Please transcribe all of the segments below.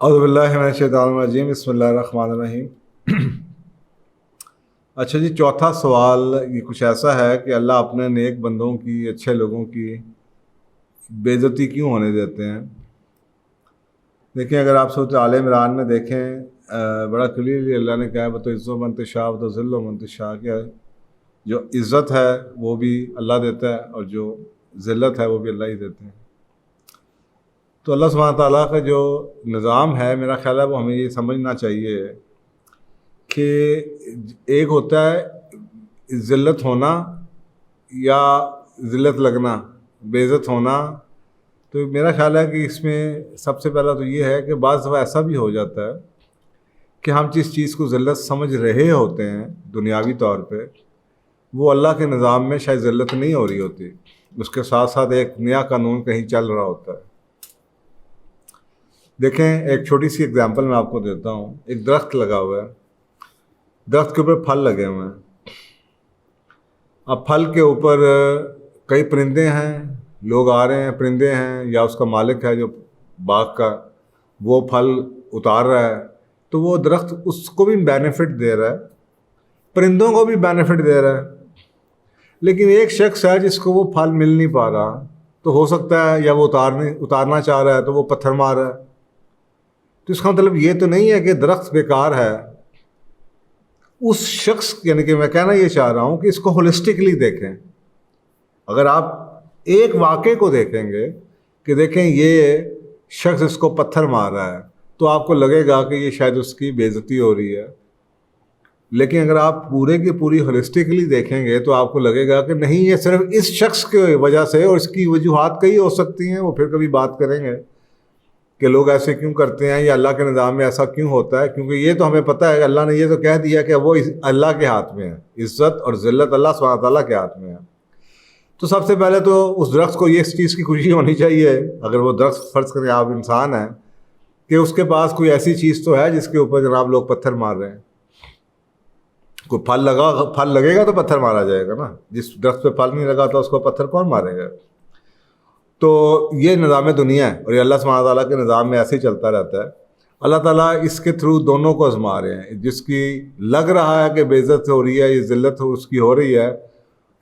اعوذ باللہ من الشیطان الرجیم، بسم اللہ الرحمن الرحیم۔ اچھا جی، چوتھا سوال یہ کچھ ایسا ہے کہ اللہ اپنے نیک بندوں کی، اچھے لوگوں کی بے عزتی کیوں ہونے دیتے ہیں؟ دیکھیں، اگر آپ سورۃ آل عمران میں دیکھیں بڑا کلیئرلی اللہ نے کہا ہے بتعز من تشاء وتذل من تشاء، کہ جو عزت ہے وہ بھی اللہ دیتا ہے اور جو ذلت ہے وہ بھی اللہ ہی دیتے ہیں۔ تو اللہ سبحانہ تعالیٰ کا جو نظام ہے، میرا خیال ہے وہ ہمیں یہ سمجھنا چاہیے کہ ایک ہوتا ہے ذلت ہونا یا ذلت لگنا، بے عزت ہونا۔ تو میرا خیال ہے کہ اس میں سب سے پہلا تو یہ ہے کہ بعض دفعہ ایسا بھی ہو جاتا ہے کہ ہم جس چیز کو ذلت سمجھ رہے ہوتے ہیں دنیاوی طور پہ، وہ اللہ کے نظام میں شاید ذلت نہیں ہو رہی ہوتی، اس کے ساتھ ساتھ ایک نیا قانون کہیں چل رہا ہوتا ہے۔ دیکھیں، ایک چھوٹی سی اگزامپل میں آپ کو دیتا ہوں۔ ایک درخت لگا ہوا ہے، درخت کے اوپر پھل لگے ہوئے ہیں۔ اب پھل کے اوپر کئی پرندے ہیں، لوگ آ رہے ہیں، پرندے ہیں یا اس کا مالک ہے جو باغ کا، وہ پھل اتار رہا ہے، تو وہ درخت اس کو بھی بینیفٹ دے رہا ہے، پرندوں کو بھی بینیفٹ دے رہا ہے۔ لیکن ایک شخص ہے جس کو وہ پھل مل نہیں پا رہا، تو ہو سکتا ہے یا وہ اتارنا چاہ رہا ہے تو وہ پتھر مار رہا ہے۔ تو اس کا مطلب یہ تو نہیں ہے کہ درخت بیکار ہے۔ اس شخص، یعنی کہ میں کہنا یہ چاہ رہا ہوں کہ اس کو ہولسٹکلی دیکھیں۔ اگر آپ ایک واقعے کو دیکھیں گے کہ دیکھیں یہ شخص اس کو پتھر مار رہا ہے، تو آپ کو لگے گا کہ یہ شاید اس کی بے عزتی ہو رہی ہے۔ لیکن اگر آپ پورے کی پوری ہولسٹکلی دیکھیں گے تو آپ کو لگے گا کہ نہیں، یہ صرف اس شخص کی وجہ سے، اور اس کی وجوہات کئی ہو سکتی ہیں، وہ پھر کبھی بات کریں گے کہ لوگ ایسے کیوں کرتے ہیں یا اللہ کے نظام میں ایسا کیوں ہوتا ہے۔ کیونکہ یہ تو ہمیں پتہ ہے کہ اللہ نے یہ تو کہہ دیا کہ وہ اللہ کے ہاتھ میں ہے، عزت اور ذلت اللہ سبحانہ تعالیٰ کے ہاتھ میں ہے۔ تو سب سے پہلے تو اس درخت کو اس چیز کی خوشی ہونی چاہیے، اگر وہ درخت فرض کریں آپ انسان ہیں، کہ اس کے پاس کوئی ایسی چیز تو ہے جس کے اوپر جناب لوگ پتھر مار رہے ہیں۔ کوئی پھل لگے گا تو پتھر مارا جائے گا نا، جس درخت پہ پھل نہیں لگا تو اس کو پتھر کون مارے گا؟ تو یہ نظام دنیا ہے، اور یہ اللہ سبحانہ تعالیٰ کے نظام میں ایسے ہی چلتا رہتا ہے۔ اللہ تعالیٰ اس کے تھرو دونوں کو آزما رہے ہیں، جس کی لگ رہا ہے کہ بے عزت ہو رہی ہے، یہ ذلت اس کی ہو رہی ہے،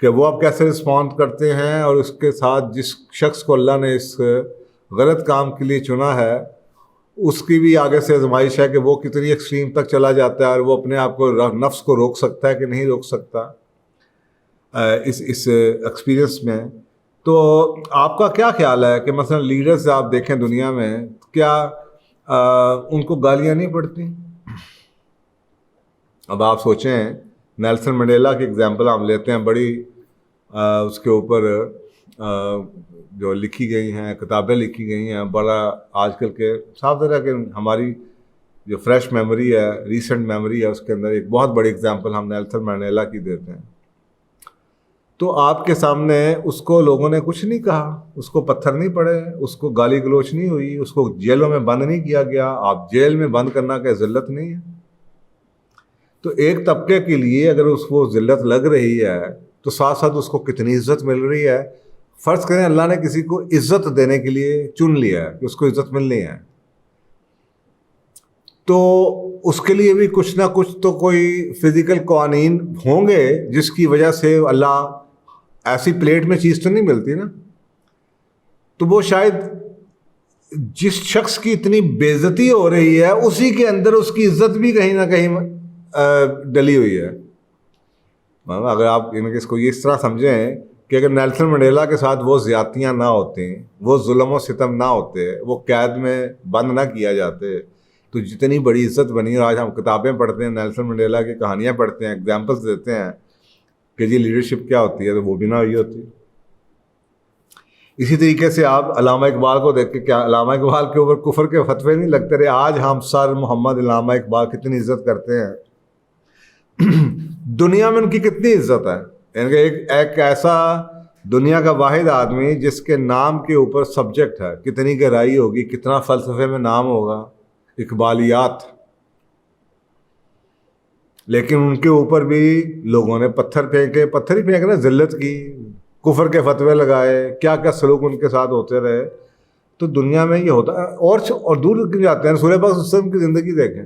کہ وہ اب کیسے رسپونڈ کرتے ہیں، اور اس کے ساتھ جس شخص کو اللہ نے اس غلط کام کے لیے چنا ہے، اس کی بھی آگے سے آزمائش ہے کہ وہ کتنی ایکسٹریم تک چلا جاتا ہے، اور وہ اپنے آپ کو، نفس کو روک سکتا ہے کہ نہیں روک سکتا اس ایکسپیرئنس میں۔ تو آپ کا کیا خیال ہے کہ مثلا لیڈرز آپ دیکھیں دنیا میں، کیا ان کو گالیاں نہیں پڑتی؟ اب آپ سوچیں، نیلسن منڈیلا کی اگزامپل ہم لیتے ہیں، بڑی اس کے اوپر جو لکھی گئی ہیں، کتابیں لکھی گئی ہیں، بڑا آج کل کے صاف ظاہر ہے کہ ہماری جو فریش میموری ہے، ریسنٹ میموری ہے، اس کے اندر ایک بہت بڑی اگزامپل ہم نیلسن منڈیلا کی دیتے ہیں۔ تو آپ کے سامنے اس کو لوگوں نے کچھ نہیں کہا، اس کو پتھر نہیں پڑے، اس کو گالی گلوچ نہیں ہوئی، اس کو جیلوں میں بند نہیں کیا گیا۔ آپ جیل میں بند کرنا کہ ذلت نہیں ہے؟ تو ایک طبقے کے لیے اگر اس کو ذلت لگ رہی ہے تو ساتھ ساتھ اس کو کتنی عزت مل رہی ہے۔ فرض کریں اللہ نے کسی کو عزت دینے کے لیے چن لیا ہے کہ اس کو عزت ملنی ہے، تو اس کے لیے بھی کچھ نہ کچھ تو کوئی فزیکل قوانین ہوں گے جس کی وجہ سے اللہ، ایسی پلیٹ میں چیز تو نہیں ملتی نا۔ تو وہ شاید جس شخص کی اتنی بے عزتی ہو رہی ہے، اسی کے اندر اس کی عزت بھی کہیں نہ کہیں ڈلی ہوئی ہے۔ اگر آپ اس کو اس طرح سمجھیں کہ اگر نیلسن منڈیلا کے ساتھ وہ زیادتیاں نہ ہوتے، وہ ظلم و ستم نہ ہوتے، وہ قید میں بند نہ کیا جاتے، تو جتنی بڑی عزت بنی۔ اور آج ہم کتابیں پڑھتے ہیں، نیلسن منڈیلا کی کہانیاں پڑھتے ہیں، ایگزامپلس دیتے ہیں کہ جی لیڈرشپ کیا ہوتی ہے، تو وہ بھی نہ ہوئی ہوتی۔ اسی طریقے سے آپ علامہ اقبال کو دیکھ کے، کیا علامہ اقبال کے اوپر کفر کے فتوے نہیں لگتے رہے؟ آج ہم سر محمد علامہ اقبال کتنی عزت کرتے ہیں، دنیا میں ان کی کتنی عزت ہے۔ یعنی کہ ایک ایسا دنیا کا واحد آدمی جس کے نام کے اوپر سبجیکٹ ہے، کتنی گہرائی ہوگی، کتنا فلسفے میں نام ہوگا، اقبالیات، لیکن ان کے اوپر بھی لوگوں نے پتھر پھینکے، پتھر ہی پھینکنا، ذلت کی، کفر کے فتوے لگائے، کیا کیا سلوک ان کے ساتھ ہوتے رہے۔ تو دنیا میں یہ ہوتا ہے. اور دور کیوں جاتے ہیں؟ رسول پاک صلی اللہ علیہ وسلم کی زندگی دیکھیں.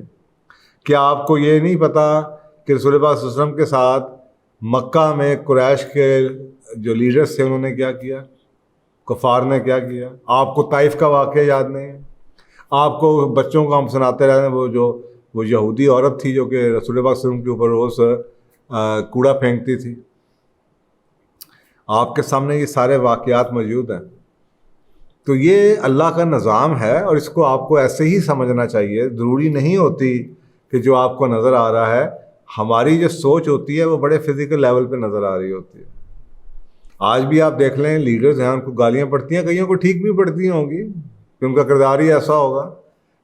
کیا آپ کو یہ نہیں پتا کہ رسول پاک صلی اللہ علیہ وسلم کے ساتھ مکہ میں قریش کے جو لیڈرز تھے انہوں نے کیا کیا، کفار نے کیا کیا؟ آپ کو طائف کا واقعہ یاد نہیں ہے؟ آپ کو بچوں کو ہم سناتے رہے ہیں وہ یہودی عورت تھی جو کہ رسول پاک صلی اللہ علیہ وسلم کے اوپر روز کوڑا پھینکتی تھی. آپ کے سامنے یہ سارے واقعات موجود ہیں. تو یہ اللہ کا نظام ہے اور اس کو آپ کو ایسے ہی سمجھنا چاہیے. ضروری نہیں ہوتی کہ جو آپ کو نظر آ رہا ہے، ہماری جو سوچ ہوتی ہے وہ بڑے فزیکل لیول پہ نظر آ رہی ہوتی ہے. آج بھی آپ دیکھ لیں لیڈرز ہیں، ان کو گالیاں پڑتی ہیں، کئیوں کو ٹھیک بھی پڑتی ہوں گی کہ ان کا کردار ہی ایسا ہوگا،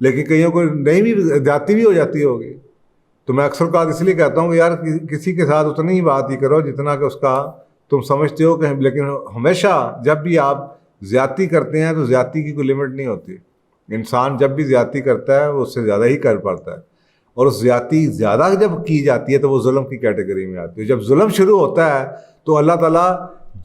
لیکن کئیوں کو نہیں بھی، زیادتی بھی ہو جاتی ہوگی. تو میں اکثر بات اس لیے کہتا ہوں کہ یار کسی کے ساتھ اتنی ہی بات ہی کرو جتنا کہ اس کا تم سمجھتے ہو کہ، لیکن ہمیشہ جب بھی آپ زیادتی کرتے ہیں تو زیادتی کی کوئی لمٹ نہیں ہوتی. انسان جب بھی زیادتی کرتا ہے وہ اس سے زیادہ ہی کر پاتا ہے، اور اس زیادتی زیادہ جب کی جاتی ہے تو وہ ظلم کی کیٹیگری میں آتی ہے. جب ظلم شروع ہوتا ہے تو اللہ تعالیٰ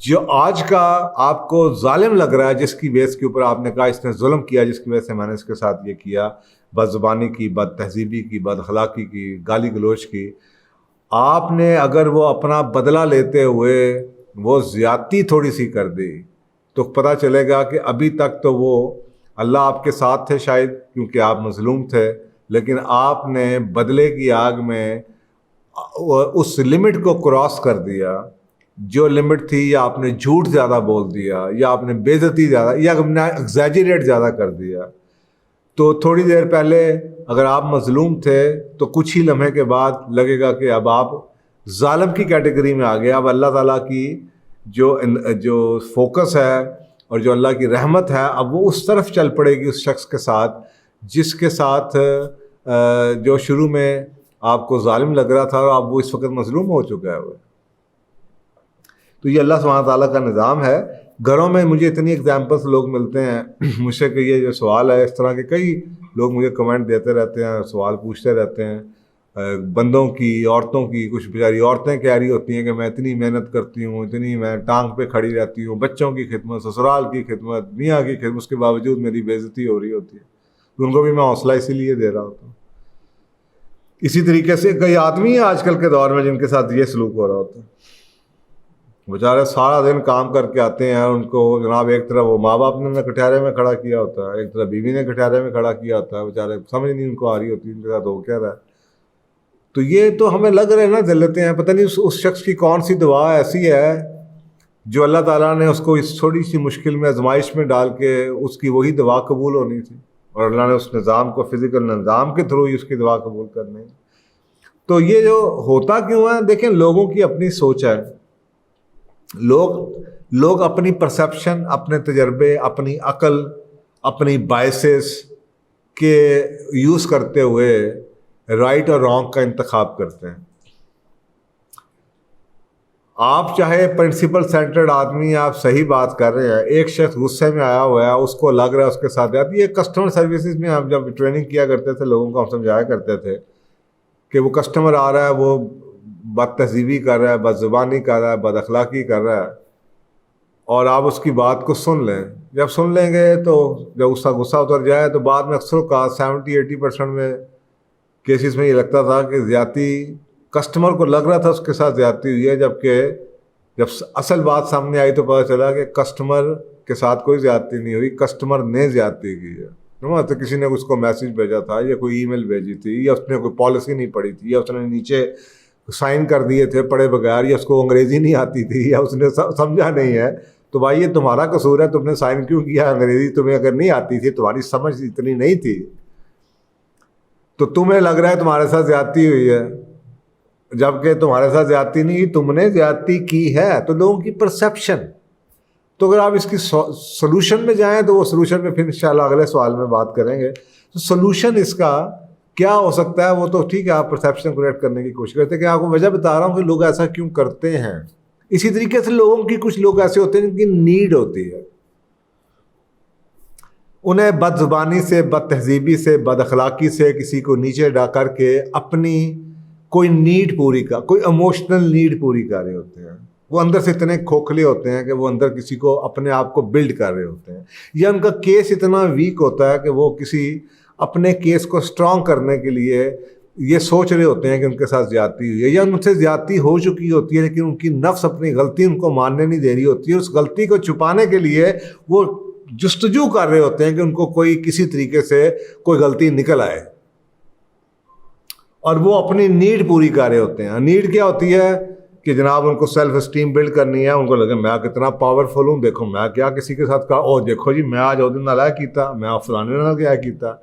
جو آج کا آپ کو ظالم لگ رہا ہے، جس کی بیس کے اوپر آپ نے کہا اس نے ظلم کیا، جس کی وجہ سے میں نے اس کے ساتھ یہ کیا، بد زبانی کی، بد تہذیبی کی، بد اخلاقی کی، گالی گلوچ کی، آپ نے اگر وہ اپنا بدلہ لیتے ہوئے وہ زیادتی تھوڑی سی کر دی تو پتہ چلے گا کہ ابھی تک تو وہ اللہ آپ کے ساتھ تھے شاید کیونکہ آپ مظلوم تھے، لیکن آپ نے بدلے کی آگ میں اس لمٹ کو کراس کر دیا جو لمٹ تھی، یا آپ نے جھوٹ زیادہ بول دیا، یا آپ نے بے عزتی زیادہ، یا آپ نے ایگزیجریٹ زیادہ کر دیا. تو تھوڑی دیر پہلے اگر آپ مظلوم تھے تو کچھ ہی لمحے کے بعد لگے گا کہ اب آپ ظالم کی کیٹیگری میں آ گئے. اب اللہ تعالیٰ کی جو فوکس ہے اور جو اللہ کی رحمت ہے اب وہ اس طرف چل پڑے گی اس شخص کے ساتھ جس کے ساتھ جو شروع میں آپ کو ظالم لگ رہا تھا اور اب وہ اس وقت مظلوم ہو چکا ہے. تو یہ اللہ سبحانہ تعالیٰ کا نظام ہے. گھروں میں مجھے اتنی ایگزامپلس لوگ ملتے ہیں مجھ سے کہ یہ جو سوال ہے، اس طرح کے کئی لوگ مجھے کمنٹ دیتے رہتے ہیں، سوال پوچھتے رہتے ہیں. بندوں کی، عورتوں کی، کچھ بیچاری عورتیں کہہ رہی ہوتی ہیں کہ میں اتنی محنت کرتی ہوں، اتنی میں ٹانگ پہ کھڑی رہتی ہوں، بچوں کی خدمت، سسرال کی خدمت، میاں کی خدمت، اس کے باوجود میری بے عزتی ہو رہی ہوتی ہے. ان کو بھی میں حوصلہ اسی لیے دے رہا ہوتا ہوں. اسی طریقے سے کئی آدمی ہیں آج کل کے دور میں جن کے ساتھ یہ سلوک ہو رہا ہوتا ہے. بیچارے سارا دن کام کر کے آتے ہیں، ان کو جناب ایک طرح وہ ماں باپ نے کٹہرے میں کھڑا کیا ہوتا ہے، ایک طرح بیوی نے کٹہرے میں کھڑا کیا ہوتا ہے. بیچارے سمجھ نہیں ان کو آ رہی ہوتی ان کے ساتھ ہو کیا رہا ہے. تو یہ تو ہمیں لگ رہے ہیں نا ذلتیں ہیں. پتہ نہیں اس شخص کی کون سی دعا ایسی ہے جو اللہ تعالیٰ نے اس کو اس تھوڑی سی مشکل میں آزمائش میں ڈال کے اس کی وہی دعا قبول ہونی تھی، اور اللہ نے اس نظام کو فزیکل نظام کے تھرو ہی اس کی دعا قبول کرنی. تو یہ جو ہوتا کیوں ہے؟ دیکھیں لوگوں کی اپنی سوچ ہے. لوگ اپنی پرسیپشن، اپنے تجربے، اپنی عقل، اپنی بائسز کے یوز کرتے ہوئے رائٹ اور رانگ کا انتخاب کرتے ہیں. آپ چاہے پرنسپل سینٹرڈ آدمی، آپ صحیح بات کر رہے ہیں، ایک شخص غصے میں آیا ہوا ہے، اس کو لگ رہا ہے اس کے ساتھ جاتی. یہ کسٹمر سروسز میں ہم جب ٹریننگ کیا کرتے تھے لوگوں کو ہم سمجھایا کرتے تھے کہ وہ کسٹمر آ رہا ہے، وہ بد تہذیبی کر رہا ہے، بد زبانی کر رہا ہے، بد اخلاقی کر رہا ہے، اور آپ اس کی بات کو سن لیں. جب سن لیں گے تو جب اس کا غصہ اتر جائے تو بعد میں اکثر کا 70-80% میں کیسز میں یہ لگتا تھا کہ زیادتی کسٹمر کو لگ رہا تھا اس کے ساتھ زیادتی ہوئی ہے، جبکہ جب اصل بات سامنے آئی تو پتہ چلا کہ کسٹمر کے ساتھ کوئی زیادتی نہیں ہوئی، کسٹمر نے زیادتی کی ہے. تو کسی نے اس کو میسج بھیجا تھا، یا کوئی ای میل بھیجی تھی، یا اس نے کوئی پالیسی نہیں پڑھی تھی، یا اس نے نیچے سائن کر دیے تھے پڑھے بغیر، یا اس کو انگریزی نہیں آتی تھی، یا اس نے سمجھا نہیں ہے. تو بھائی یہ تمہارا قصور ہے، تم نے سائن کیوں کیا؟ انگریزی تمہیں اگر نہیں آتی تھی، تمہاری سمجھ اتنی نہیں تھی، تو تمہیں لگ رہا ہے تمہارے ساتھ زیادتی ہوئی ہے، جبکہ تمہارے ساتھ زیادتی نہیں، تم نے زیادتی کی ہے. تو لوگوں کی پرسیپشن. تو اگر آپ اس کی سولوشن میں جائیں تو وہ سولوشن میں پھر انشاءاللہ اگلے سوال میں بات کریں گے. تو سولوشن اس کا کیا ہو سکتا ہے؟ وہ تو ٹھیک ہے آپ پرسیپشن کریکٹ کرنے کی کوشش کرتے ہیں کہ آپ کو وجہ بتا رہا ہوں کہ لوگ ایسا کیوں کرتے ہیں. اسی طریقے سے لوگوں کی کچھ لوگ ایسے ہوتے ہیں جن کی نیڈ ہوتی ہے، انہیں بد زبانی سے، بد تہذیبی سے، بد اخلاقی سے کسی کو نیچے ڈا کر کے اپنی کوئی نیڈ پوری کوئی ایموشنل نیڈ پوری کر رہے ہوتے ہیں. وہ اندر سے اتنے کھوکھلے ہوتے ہیں کہ وہ اندر کسی کو اپنے آپ کو بلڈ کر رہے ہوتے ہیں، یا ان کا کیس اتنا ویک ہوتا ہے کہ وہ کسی اپنے کیس کو اسٹرانگ کرنے کے لیے یہ سوچ رہے ہوتے ہیں کہ ان کے ساتھ زیادتی ہوئی ہے، یا ان سے زیادتی ہو چکی ہوتی ہے لیکن ان کی نفس اپنی غلطی ان کو ماننے نہیں دے رہی ہوتی ہے، اس غلطی کو چھپانے کے لیے وہ جستجو کر رہے ہوتے ہیں کہ ان کو کوئی کسی طریقے سے کوئی غلطی نکل آئے، اور وہ اپنی نیڈ پوری کر رہے ہوتے ہیں۔ نیڈ کیا ہوتی ہے کہ جناب ان کو سیلف اسٹیم بلڈ کرنی ہے، ان کو لگے میں کتنا پاورفل ہوں، دیکھو میں کیا کسی کے ساتھ کہا، او دیکھو جی میں آج دن نہ کیتا، میں فلانے نہ کیا کیتا۔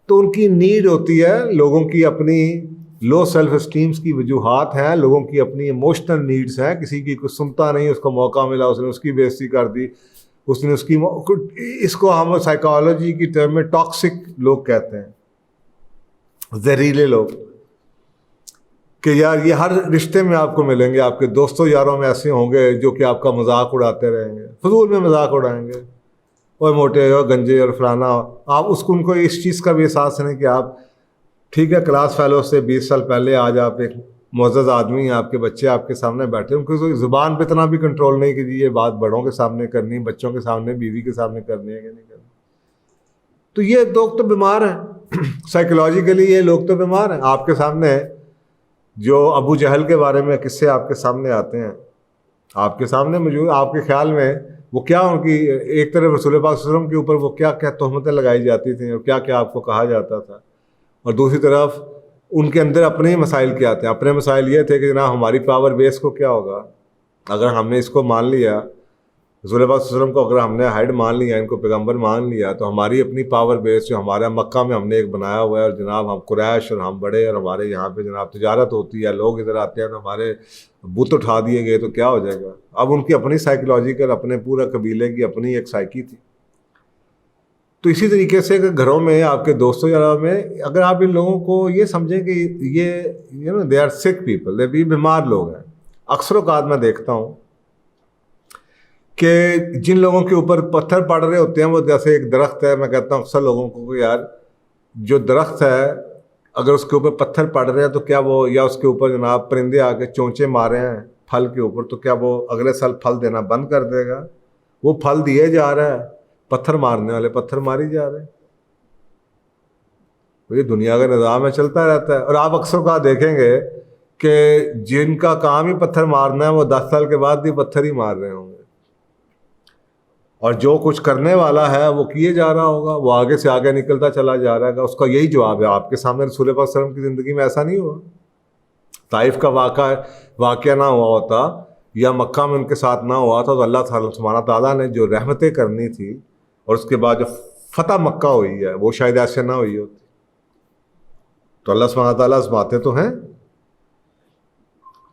تو ان کی نیڈ ہوتی ہے، لوگوں کی اپنی لو سیلف اسٹیمس کی وجوہات ہیں، لوگوں کی اپنی ایموشنل نیڈس ہیں، کسی کی کچھ سنتا نہیں، اس کو موقع ملا اس نے اس کی بےعزتی کر دی، اس نے اس کی، اس کو ہم سائیکالوجی کی ٹرم میں ٹاکسک لوگ کہتے ہیں، زہریلے لوگ، کہ یار یہ ہر رشتے میں آپ کو ملیں گے، آپ کے دوستوں یاروں میں ایسے ہوں گے جو کہ آپ کا مذاق اڑاتے رہیں گے، فضول میں مذاق اڑائیں گے، اور موٹے اور گنجے اور فلانا، آپ اس کو ان کو اس چیز کا بھی احساس نہیں کہ آپ ٹھیک ہے کلاس فیلو سے 20 سال پہلے آج آپ ایک معزز آدمی ہیں، آپ کے بچے آپ کے سامنے بیٹھے، ان کو زبان پہ اتنا بھی کنٹرول نہیں کہ جی یہ بات بڑوں کے سامنے کرنی، بچوں کے سامنے، بیوی کے سامنے کرنی ہے کہ نہیں کرنی۔ تو یہ لوگ تو بیمار ہیں، سائیکولوجیکلی یہ لوگ تو بیمار ہیں۔ آپ کے سامنے جو ابو جہل کے بارے میں قصے آپ کے سامنے آتے ہیں، آپ کے سامنے موجود، آپ کے خیال میں وہ کیا ان کی ایک طرف رسول پاک صلی اللہ علیہ وسلم کے اوپر وہ کیا کیا تہمتیں لگائی جاتی تھیں اور کیا کیا آپ کو کہا جاتا تھا، اور دوسری طرف ان کے اندر اپنے ہی مسائل کیا تھے۔ اپنے مسائل یہ تھے کہ جناب ہماری پاور بیس کو کیا ہوگا اگر ہم نے اس کو مان لیا، رسول پاک صلی اللہ علیہ وسلم کو اگر ہم نے ہیڈ مان لیا، ان کو پیغمبر مان لیا، تو ہماری اپنی پاور بیس جو ہمارا مکہ میں ہم نے ایک بنایا ہوا ہے، اور جناب ہم قریش اور ہم بڑے، اور ہمارے یہاں پہ جناب تجارت ہوتی ہے، لوگ ادھر آتے ہیں، تو ہمارے بت اٹھا دیے گئے تو کیا ہو جائے گا۔ اب ان کی اپنی سائیکولوجیکل، اپنے پورے قبیلے کی اپنی ایک سائیکی تھی۔ تو اسی طریقے سے کہ گھروں میں آپ کے دوستوں یاروں میں اگر آپ ان لوگوں کو یہ سمجھیں کہ یہ دے آر سک پیپل، یہ بیمار لوگ ہیں۔ اکثر اوقات میں دیکھتا ہوں کہ جن لوگوں کے اوپر پتھر پڑ رہے ہوتے ہیں، وہ جیسے ایک درخت ہے، میں کہتا ہوں اکثر لوگوں کو کہ یار جو درخت ہے اگر اس کے اوپر پتھر پڑ رہے ہیں تو کیا وہ، یا اس کے اوپر جناب پرندے آ کے چونچے مارے ہیں پھل کے اوپر، تو کیا وہ اگلے سال پھل دینا بند کر دے گا؟ وہ پھل دیے جا رہا ہے، پتھر مارنے والے پتھر ماری جا رہے ہیں۔ یہ دنیا کا نظام ہے، چلتا رہتا ہے۔ اور آپ اکثر کا دیکھیں گے کہ جن کا کام ہی پتھر مارنا ہے وہ 10 سال کے بعد بھی پتھر ہی مار رہے ہوں گے، اور جو کچھ کرنے والا ہے وہ کیے جا رہا ہوگا، وہ آگے سے آگے نکلتا چلا جا رہا ہے۔ اس کا یہی جواب ہے۔ آپ کے سامنے رسول پاک صلی اللہ علیہ وسلم کی زندگی میں ایسا نہیں ہوا۔ طائف کا واقعہ نہ ہوا ہوتا، یا مکہ میں ان کے ساتھ نہ ہوا تھا، تو اللہ سبحانہ تعالیٰ نے جو رحمتیں کرنی تھی، اور اس کے بعد جو فتح مکہ ہوئی ہے وہ شاید ایسے نہ ہوئی ہوتی۔ تو اللہ سبحانہ تعالیٰ آزماتے تو ہیں۔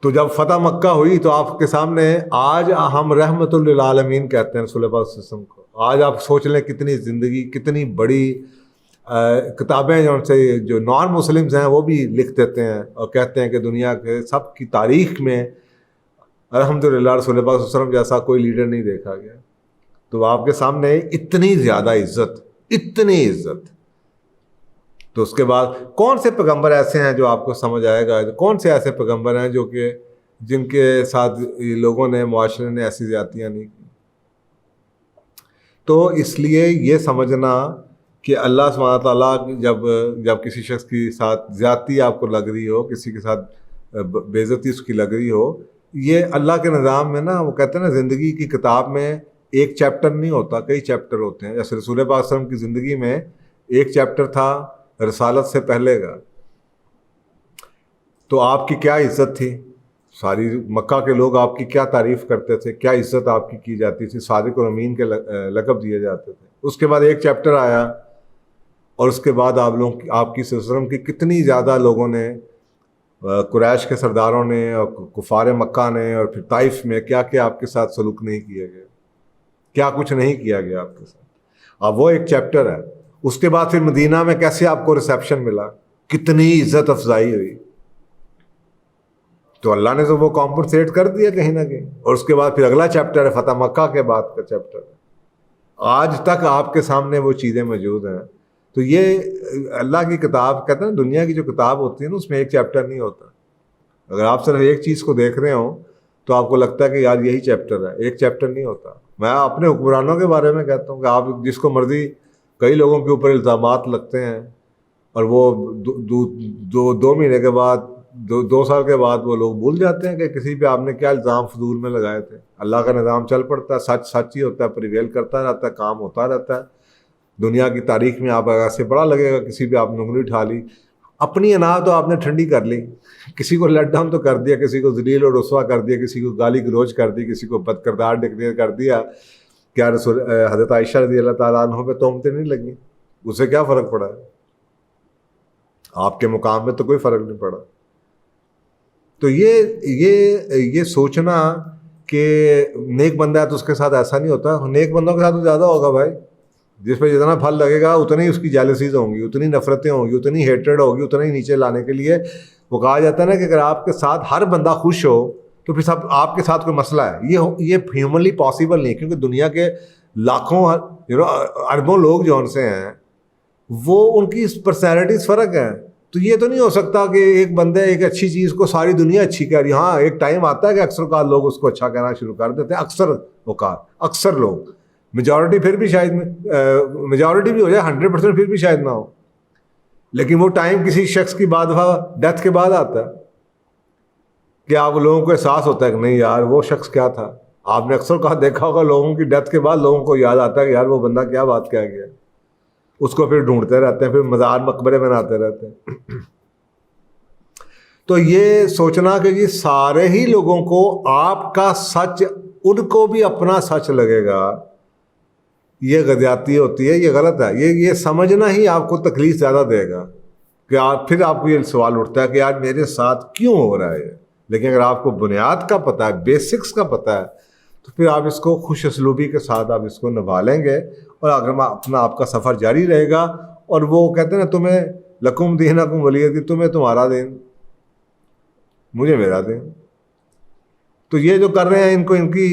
تو جب فتح مکہ ہوئی تو آپ کے سامنے آج ہم رحمت للعالمین کہتے ہیں رسول پاک صلی اللہ علیہ وسلم کو۔ آج آپ سوچ لیں کتنی زندگی، کتنی بڑی کتابیں جو ان سے جو نان مسلمز ہیں وہ بھی لکھ دیتے ہیں اور کہتے ہیں کہ دنیا کے سب کی تاریخ میں الحمدللہ رسول پاک صلی اللہ علیہ وسلم جیسا کوئی لیڈر نہیں دیکھا گیا۔ تو آپ کے سامنے اتنی زیادہ عزت، اتنی عزت، تو اس کے بعد کون سے پیغمبر ایسے ہیں جو آپ کو سمجھ آئے گا؟ کون سے ایسے پیغمبر ہیں جو کہ جن کے ساتھ لوگوں نے، معاشرے نے ایسی زیادتیاں نہیں کی؟ تو اس لیے یہ سمجھنا کہ اللہ سبحانہ تعالیٰ جب کسی شخص کے ساتھ زیادتی آپ کو لگ رہی ہو، کسی کے ساتھ بے عزتی اس کی لگ رہی ہو، یہ اللہ کے نظام میں نا، وہ کہتے ہیں نا زندگی کی کتاب میں ایک چیپٹر نہیں ہوتا، کئی چیپٹر ہوتے ہیں۔ جیسے رسول پاک صلی اللہ علیہ وسلم کی زندگی میں ایک چیپٹر تھا رسالت سے پہلے کا، تو آپ کی کیا عزت تھی، ساری مکہ کے لوگ آپ کی کیا تعریف کرتے تھے، کیا عزت آپ کی جاتی تھی، صادق اور امین کے لقب دیے جاتے تھے۔ اس کے بعد ایک چیپٹر آیا، اور اس کے بعد آپ لوگ، آپ کی صلی اللہ علیہ وسلم کی کتنی زیادہ لوگوں نے، قریش کے سرداروں نے اور کفار مکہ نے، اور پھر طائف میں کیا کیا آپ کے ساتھ سلوک نہیں کیا گیا، کیا کچھ نہیں کیا گیا آپ کے ساتھ۔ اب وہ ایک چیپٹر ہے۔ اس کے بعد پھر مدینہ میں کیسے آپ کو ریسیپشن ملا، کتنی عزت افزائی ہوئی، تو اللہ نے تو وہ کمپنسیٹ کر دیا کہیں نہ کہیں۔ اور اس کے بعد پھر اگلا چیپٹر ہے فتح مکہ کے بعد کا چیپٹر ہے۔ آج تک آپ کے سامنے وہ چیزیں موجود ہیں۔ تو یہ اللہ کی کتاب، کہتے ہیں دنیا کی جو کتاب ہوتی ہے نا، اس میں ایک چیپٹر نہیں ہوتا۔ اگر آپ صرف ایک چیز کو دیکھ رہے ہوں تو آپ کو لگتا ہے کہ یار یہی چیپٹر ہے. ایک چیپٹر نہیں ہوتا. میں اپنے حکمرانوں کے بارے میں کہتا ہوں کہ آپ جس کو مرضی, کئی لوگوں کے اوپر الزامات لگتے ہیں اور وہ 2 مہینے کے بعد 2 سال کے بعد وہ لوگ بھول جاتے ہیں کہ کسی پہ آپ نے کیا الزام فضول میں لگائے تھے. اللہ کا نظام چل پڑتا ہے, سچ سچ ہی ہوتا ہے, پریویل کرتا رہتا ہے, کام ہوتا رہتا ہے. دنیا کی تاریخ میں آپ ایسے بڑا لگے گا کسی پہ آپ نے انگلی اٹھا لی, اپنی انا تو آپ نے ٹھنڈی کر لی, کسی کو لیٹ ڈاؤن تو کر دیا, کسی کو ذلیل اور رسوا کر دیا, کسی کو گالی گلوچ کر دی, کسی کو بد کردار ڈکلیئر کر دیا. کیا حضرت عائشہ رضی اللہ تعالیٰ عنہ پہ تہمتیں نہیں لگیں؟ اسے کیا فرق پڑا ہے؟ آپ کے مقام میں تو کوئی فرق نہیں پڑا. تو یہ سوچنا کہ نیک بندہ ہے تو اس کے ساتھ ایسا نہیں ہوتا. نیک بندوں کے ساتھ تو زیادہ ہوگا بھائی. جس پہ جتنا پھل لگے گا اتنی اس کی جیلسیز ہوں گی, اتنی نفرتیں ہوں گی, اتنی ہیٹریڈ ہوگی, اتنا ہی نیچے لانے کے لیے. وہ کہا جاتا ہے نا کہ اگر آپ کے ساتھ ہر بندہ خوش ہو تو پھر سب آپ کے ساتھ کوئی مسئلہ ہے. یہ ہیومنلی پاسبل نہیں, کیونکہ دنیا کے لاکھوں اربوں لوگ جو ان سے ہیں وہ ان کی پرسنالٹیز فرق ہیں. تو یہ تو نہیں ہو سکتا کہ ایک بندے ایک اچھی چیز کو ساری دنیا اچھی کہہ رہی. ہاں ایک ٹائم آتا ہے کہ اکثر اوقات لوگ اس کو اچھا کہنا شروع کر دیتے ہیں. اکثر لوگ, میجورٹی پھر بھی شاید میجورٹی بھی ہو جائے 100% پھر بھی شاید نہ ہو, لیکن وہ ٹائم کسی شخص کی بعد ڈیتھ کے بعد آتا ہے کہ آپ لوگوں کو احساس ہوتا ہے کہ نہیں یار وہ شخص کیا تھا. آپ نے اکثر کہا دیکھا ہوگا لوگوں کی ڈیتھ کے بعد لوگوں کو یاد آتا ہے کہ یار وہ بندہ کیا بات کیا گیا. اس کو پھر ڈھونڈتے رہتے ہیں, پھر مزار مقبرے بناتے رہتے ہیں. تو یہ سوچنا کہ یہ سارے ہی لوگوں کو آپ کا سچ ان کو بھی اپنا سچ لگے گا, یہ غدیاتی ہوتی ہے, یہ غلط ہے. یہ سمجھنا ہی آپ کو تکلیف زیادہ دے گا کہ پھر آپ کو یہ سوال اٹھتا ہے کہ یار میرے ساتھ کیوں ہو رہا ہے. لیکن اگر آپ کو بنیاد کا پتہ ہے, بیسکس کا پتہ ہے, تو پھر آپ اس کو خوش اسلوبی کے ساتھ آپ اس کو نبھا لیں گے, اور اگر اپنا آپ کا سفر جاری رہے گا. اور وہ کہتے ہیں نا تمہیں لکم دینکم ولی دین, تمہیں تمہارا دین, مجھے میرا دین. تو یہ جو کر رہے ہیں ان کو ان کی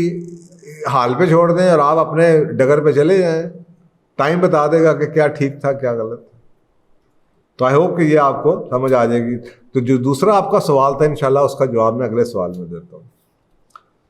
حال پہ چھوڑ دیں اور آپ اپنے ڈگر پہ چلے جائیں. ٹائم بتا دے گا کہ کیا ٹھیک تھا کیا غلط تھا. تو آئی ہوپ کہ یہ آپ کو سمجھ آ جائے گی. تو جو دوسرا آپ کا سوال تھا انشاءاللہ اس کا جواب میں اگلے سوال میں دیتا ہوں.